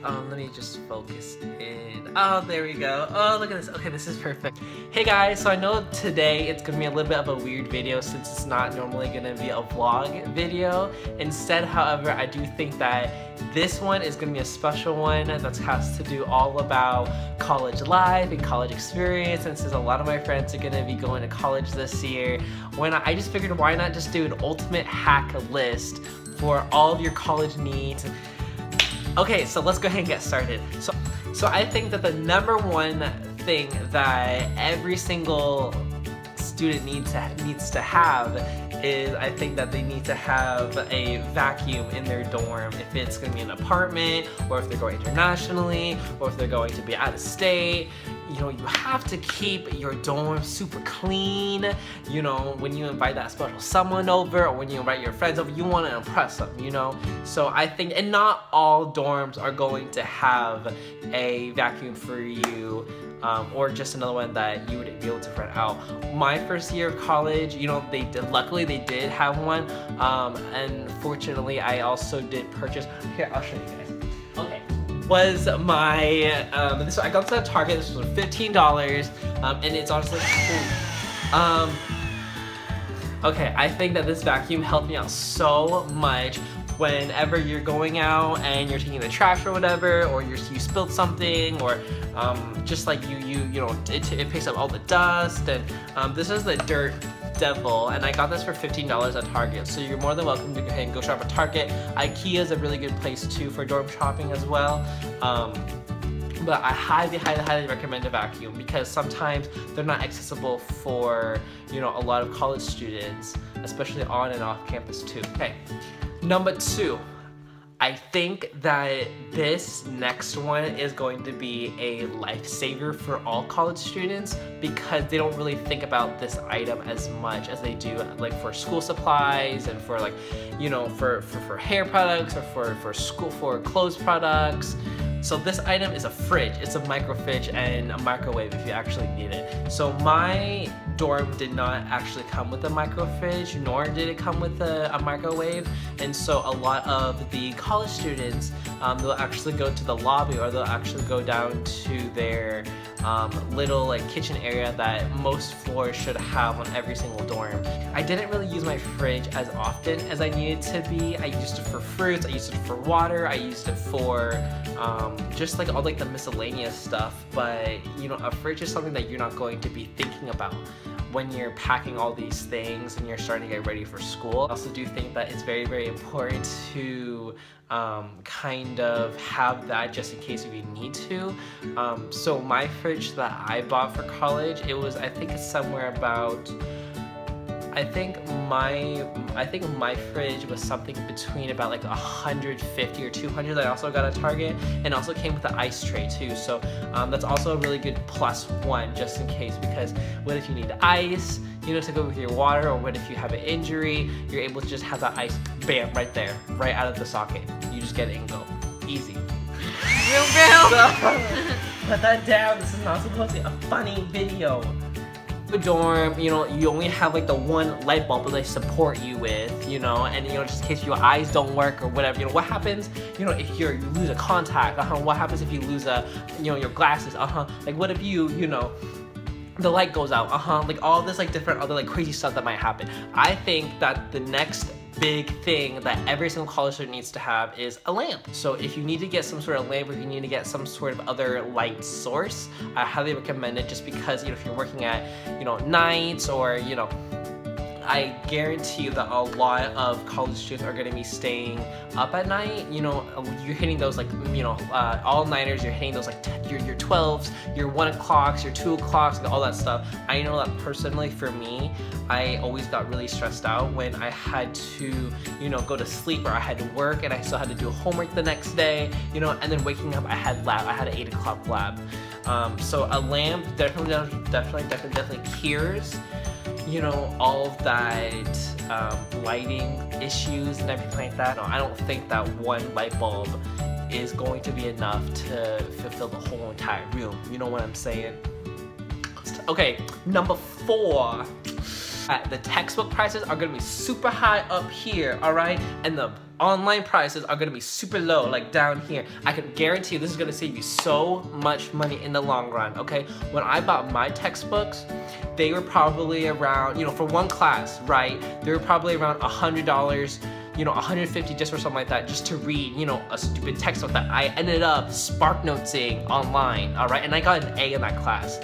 Let me just focus in. Oh, there we go. Oh, look at this. Okay, this is perfect. Hey guys, so I know today it's gonna be a little bit of a weird video since it's not normally gonna be a vlog video. Instead, however, I do think that this one is gonna be a special one that has to do all about college life and college experience. And since a lot of my friends are gonna be going to college this year, I just figured why not just do an ultimate hack list for all of your college needs. Okay, so let's go ahead and get started. So I think that the #1 thing that every single student needs to have is, I think that they need to have a vacuum in their dorm. If it's going to be an apartment, or if they're going internationally, or if they're going to be out of state, you know, you have to keep your dorm super clean. You know, when you invite that special someone over, or when you invite your friends over, you want to impress them, you know? So I think, and not all dorms are going to have a vacuum for you, or just another one that you would be able to rent out. My first year of college, you know, luckily they did have one, and fortunately I also did purchase, here, I'll show you guys. Okay. Was my, I got this at Target. This was $15, and it's honestly cool. Okay, I think that this vacuum helped me out so much whenever you're going out and you're taking the trash or whatever, or you spilled something, or just like you know, it picks up all the dust. And this is the Dirt Devil, and I got this for $15 at Target, so you're more than welcome to go ahead and go shop at Target. IKEA is a really good place too for dorm shopping as well. But I highly recommend a vacuum, because sometimes they're not accessible for, you know, a lot of college students, especially on and off campus too. Okay, #2. I think that this next one is going to be a lifesaver for all college students, because they don't really think about this item as much as they do like for school supplies and for, like, you know, for hair products, or for clothes products. So this item is a fridge. It's a micro fridge and a microwave if you actually need it. So my dorm did not actually come with a micro fridge, nor did it come with a microwave. And so a lot of the college students, they'll actually go to the lobby, or they'll actually go down to their little like kitchen area that most floors should have on every single dorm. I didn't really use my fridge as often as I needed to be. I used it for fruits, I used it for water, I used it for just like all like the miscellaneous stuff. But you know, a fridge is something that you're not going to be thinking about when you're packing all these things and you're starting to get ready for school. I also do think that it's very important to kind of have that just in case if you need to. So my fridge that I bought for college, I think it's somewhere about, I think my fridge was something between about like 150 or 200 that I also got at Target, and also came with an ice tray too. So that's also a really good +1 just in case, because what if you need ice, you know, to go with your water, or what if you have an injury, you're able to just have that ice, bam, right there, right out of the socket. You just get it and go. Easy. So, put that down. This is not supposed to be a funny video. Dorm, you know, you only have like the one light bulb that they support you with, you know, and you know, just in case your eyes don't work or whatever, you know, what happens, you know, if you lose a contact, what happens if you lose you know, your glasses, like what if you know, the light goes out, like all this like different other like crazy stuff that might happen. I think that the next big thing that every single college student needs to have is a lamp. So if you need to get some sort of lamp, or if you need to get some sort of other light source, I highly recommend it, just because, you know, if you're working at, you know, nights, or, you know, I guarantee you that a lot of college students are going to be staying up at night. You know, you're hitting those like, you know, all-nighters, you're hitting those like your 12s, your 1 o'clocks, your 2 o'clocks, all that stuff. I know that personally for me, I always got really stressed out when I had to, you know, go to sleep, or I had to work and I still had to do homework the next day, you know, and then waking up I had an 8 o'clock lab. So a lamp definitely cures, you know, all of that lighting issues and everything like that. No, I don't think that one light bulb is going to be enough to fulfill the whole entire room. You know what I'm saying? Okay, #4. The textbook prices are gonna be super high up here, all right? And the online prices are gonna be super low, like down here. I can guarantee you this is gonna save you so much money in the long run, okay? When I bought my textbooks, they were probably around, you know, for one class, right? They were probably around $100, you know, $150 just for something like that, just to read, you know, a stupid textbook that I ended up SparkNotesing online, all right? And I got an A in that class.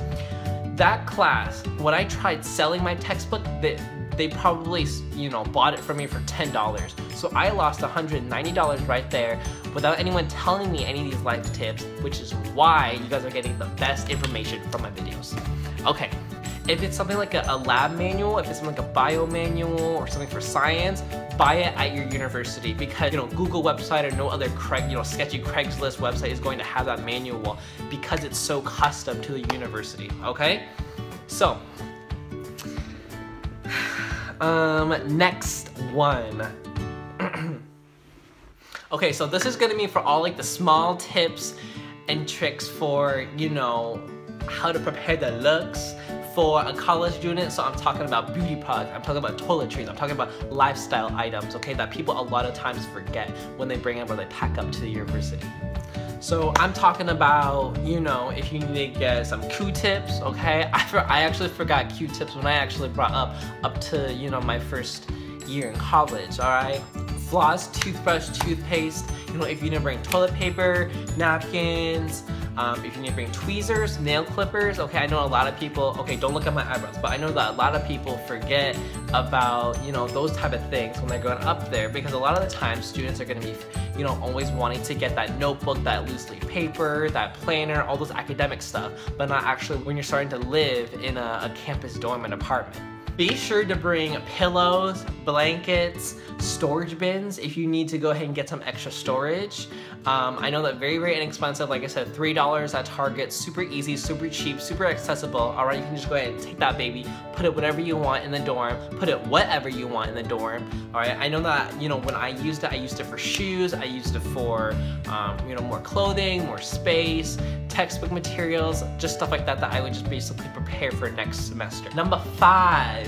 That class, when I tried selling my textbook, they probably, you know, bought it from me for $10. So I lost $190 right there without anyone telling me any of these life tips, which is why you guys are getting the best information from my videos. Okay, if it's something like a lab manual, if it's something like a bio manual or something for science, buy it at your university, because, you know, Google website or no other sketchy Craigslist website is going to have that manual because it's so custom to the university, okay? So, next one. Okay, so this is gonna be for all like the small tips and tricks for, you know, how to prepare the looks for a college student. So I'm talking about beauty products, I'm talking about toiletries, I'm talking about lifestyle items, okay, that people a lot of times forget when they bring up or they pack up to the university. So I'm talking about, you know, if you need to get some Q-tips, okay? I actually forgot Q-tips when I actually brought up to, you know, my first year in college, all right? Floss, toothbrush, toothpaste, you know, if you need to bring toilet paper, napkins, if you need to bring tweezers, nail clippers, okay, I know a lot of people, okay, don't look at my eyebrows, but I know that a lot of people forget about, you know, those type of things when they're going up there, because a lot of the time students are going to be, you know, always wanting to get that notebook, that loose leaf paper, that planner, all those academic stuff, but not actually when you're starting to live in a campus dorm and apartment. Be sure to bring pillows, blankets, storage bins if you need to go ahead and get some extra storage. I know that very, very inexpensive, like I said, $3 at Target, super easy, super cheap, super accessible. All right, you can just go ahead and take that baby, put it whatever you want in the dorm, put it whatever you want in the dorm. All right, I know that, you know, when I used it for shoes, I used it for, you know, more clothing, more space, textbook materials, just stuff like that I would just basically prepare for next semester. Number 5.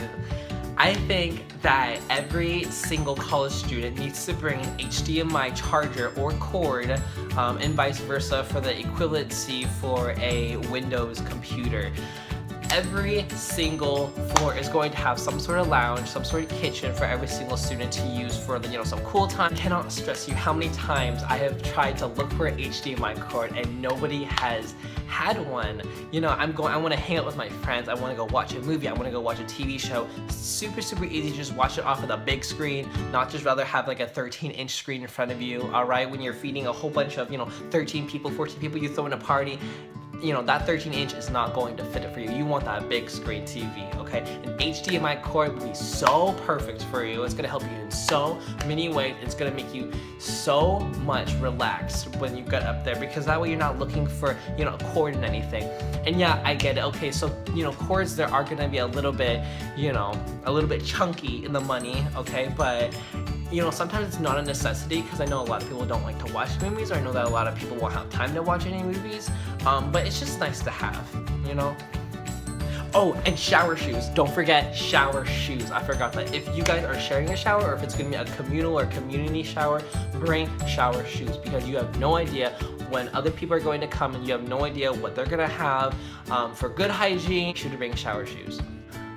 I think that every single college student needs to bring an HDMI charger or cord, and vice versa for the equivalency for a Windows computer. Every single floor is going to have some sort of lounge, some sort of kitchen for every single student to use for the, you know, some cool time. I cannot stress you how many times I have tried to look for an HDMI cord and nobody has had one. You know, I want to hang out with my friends, I want to go watch a movie, I want to go watch a TV show. Super, super easy to just watch it off of the big screen, not just rather have like a 13-inch screen in front of you, all right? When you're feeding a whole bunch of, you know, 13 people, 14 people, you throw in a party, you know, that 13-inch is not going to fit it for you. You want that big screen TV, okay? An HDMI cord would be so perfect for you. It's gonna help you in so many ways. It's gonna make you so much relaxed when you get up there, because that way you're not looking for, you know, a cord and anything. And yeah, I get it. Okay, so, you know, cords, there are gonna be a little bit, you know, a little bit chunky in the money, okay? But, you know, sometimes it's not a necessity, because I know a lot of people don't like to watch movies, or I know that a lot of people won't have time to watch any movies, but it's just nice to have, you know? Oh, and shower shoes. Don't forget shower shoes. I forgot that. If you guys are sharing a shower, or if it's gonna be a communal or community shower, bring shower shoes, because you have no idea when other people are going to come, and you have no idea what they're gonna have. For good hygiene, you should bring shower shoes.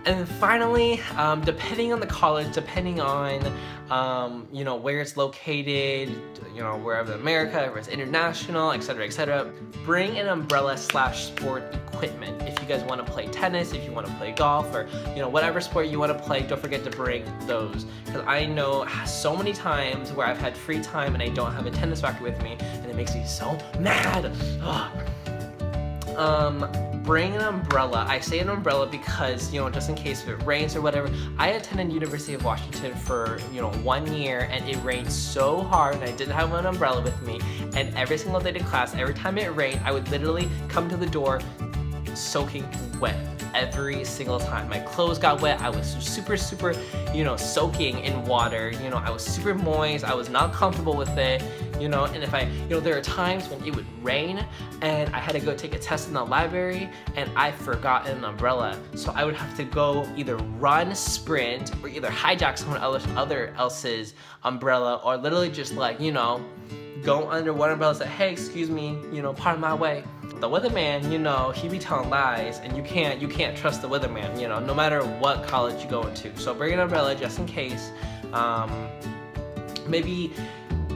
And then finally, depending on the college, depending on, you know, where it's located, you know, wherever in America, if it's international, etc., bring an umbrella / sport equipment. If you guys want to play tennis, if you want to play golf, or, you know, whatever sport you want to play, don't forget to bring those. Because I know so many times where I've had free time and I don't have a tennis racket with me, and it makes me so mad. Bring an umbrella. I say an umbrella because, you know, just in case if it rains or whatever. I attended University of Washington for, you know, 1 year, and it rained so hard and I didn't have an umbrella with me, and every single day to class, every time it rained, I would literally come to the door soaking wet every single time. My clothes got wet, I was super, you know, soaking in water, you know, I was super moist, I was not comfortable with it, you know, and if there are times when it would rain and I had to go take a test in the library and I forgot an umbrella. So I would have to go either run, sprint, or either hijack someone else's umbrella, or literally just like, you know, go under one umbrella and say, hey, excuse me, you know, pardon my way. The weatherman, you know, he be telling lies, and you can't trust the weatherman, you know, no matter what college you go into. So bring an umbrella just in case. Maybe,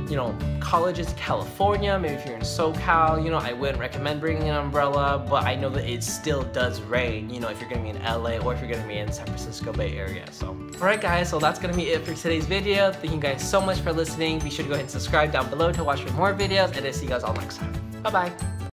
you know, colleges in California, maybe if you're in SoCal, you know, I wouldn't recommend bringing an umbrella, but I know that it still does rain, you know, if you're gonna be in LA or if you're gonna be in San Francisco Bay Area. So, alright guys, so that's gonna be it for today's video. Thank you guys so much for listening. Be sure to go ahead and subscribe down below to watch for more videos, and I'll see you guys all next time. Bye bye.